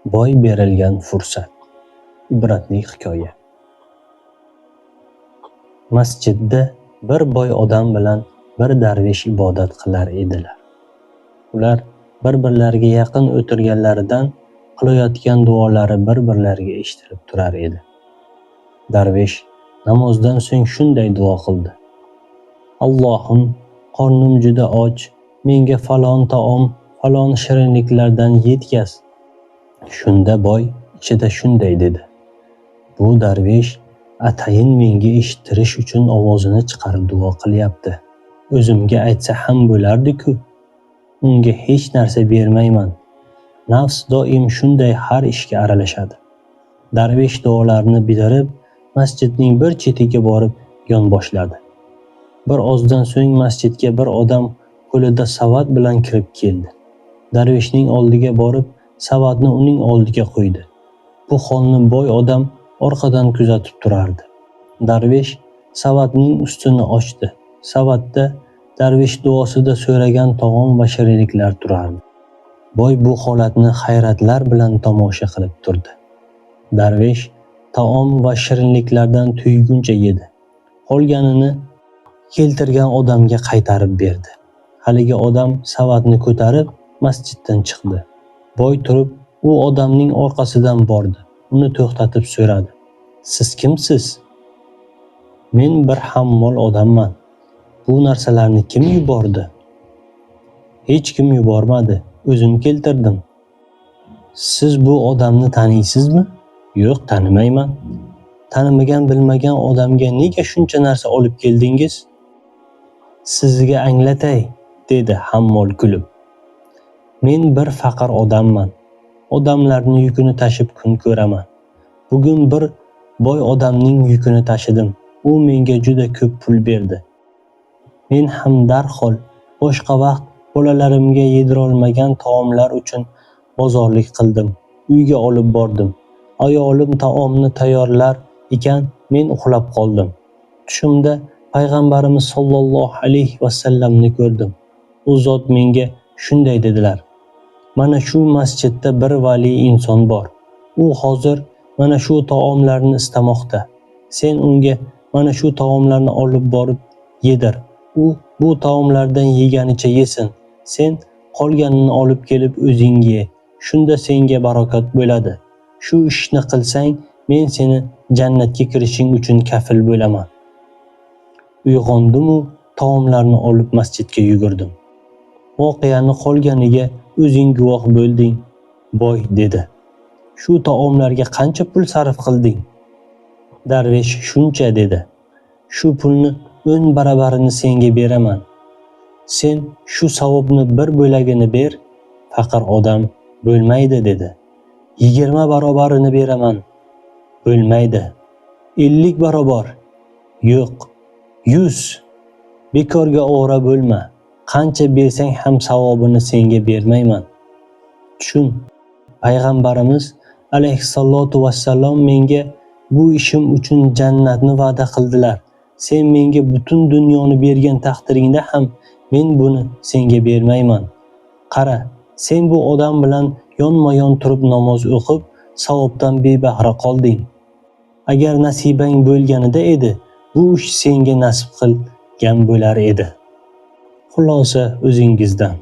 Boy berilgan fursat. Ibratli hikoya. Masjidda bir boy odam bilan bir darvish ibodat qilar edilar. Ular bir-birlariga yaqin o'tirganlaridan qilayotgan duolari bir-birlariga eshitilib turar edi. Darvish namozdan so'ng shunday duo qildi: Allohim, qornim juda och, menga falon taom, falon shirinliklardan yetkaz. Shunda boy ichida shunday dedi: bu darvish atayin menga eshittirish uchun ovozini chiqarib duo qilyapti. O'zimga aytsa ham bo'lardi-ku. Unga hech narsa bermayman. Nafs doim shunday har ishga aralashadi. Darvish duolarini bitirib, masjidning bir chetiga borib yonboshladi. Bir ozdan so'ng masjidga bir odam qo'lida savat bilan kirib keldi. Darvishning oldiga borib, savatni uning oldiga qo'ydi. Bu holni boy odam orqadan kuzatib turardi. Darvish savatning ustini ochdi. Savatda darvish duosida so'ragan taom va shirinliklar turardi. Boy bu holatni hayratlar bilan tomosha qilib turdi. Darvish taom va shirinliklardan tuйguncha yedi. Qolganini keltirgan odamga qaytarib berdi. Haligi odam savatni ko'tarib masjiddan chiqdi. Boy turib u odamning orqasidan bordi. Uni to'xtatib so'radi: Siz kimsiz? Men bir hammol odamman. Bu narsalarni kim yubordi? Hech kim yubormadi. O'zim keltirdim. Siz bu odamni taniysizmi? Yo'q, tanimayman. Tanimagan bilmagan odamga nega shuncha narsa olib keldingiz? Sizga anglatay, dedi hammol kulib. Men bir faqir odamman. Odamlarning yukini tashib kun ko'raman. Bugun bir boy odamning yukini tashidim. U menga juda ko'p pul berdi. Men ham darhol boshqa vaqt bolalarimga yedirolmagan taomlar uchun bozorlik qildim. Uyga olib bordim. Ayolim taomni tayyorlar ekan, men uxlab qoldim. Tushimda payg'ambarimiz sollallohu alayhi vasallamni ko'rdim. U zot menga shunday dedilar: Mana shu masjidda bir vali inson bor. U hozir mana shu taomlarni istamoqda. Sen unga mana shu taomlarni olib borib yedir. U bu taomlardan yeganicha yesin. Sen qolganini olib kelib o'zing ye. Shunda senga barokat bo'ladi. Shu ishni qilsang, men seni jannatga kirishing uchun kafil bo'laman. Uyg'ondim-u taomlarni olib masjidga yugurdim. Voqeani qolganiga o'zing guvoh bo'lding, boy dedi. Shu taomlarga qancha pul sarf qilding? Darvish shuncha dedi. Shu pulni 10 barabarini senga beraman. Sen shu savobni bir bo'lagini ber. Faqir odam bo'lmaydi dedi. 20 barobarini beraman. Bo'lmaydi. 50 barobar. Yo'q. 100. Bekorga o'g'ra bo'lma. Qancha bersang ham savobini senga bermayman. Tushun. Payg'ambarimiz alayhissalatu vassalom menga bu ishim uchun jannatni va'da qildilar. Sen menga butun dunyoni bergan taqdiringda ham men buni senga bermayman. Qara, sen bu odam bilan yonma-yon turib namoz o'qib, savobdan bebahra qolding. Agar nasibang bo'lganida edi, bu ish senga nasib qilgan bo'lar edi. Xulosa o'zingizdan.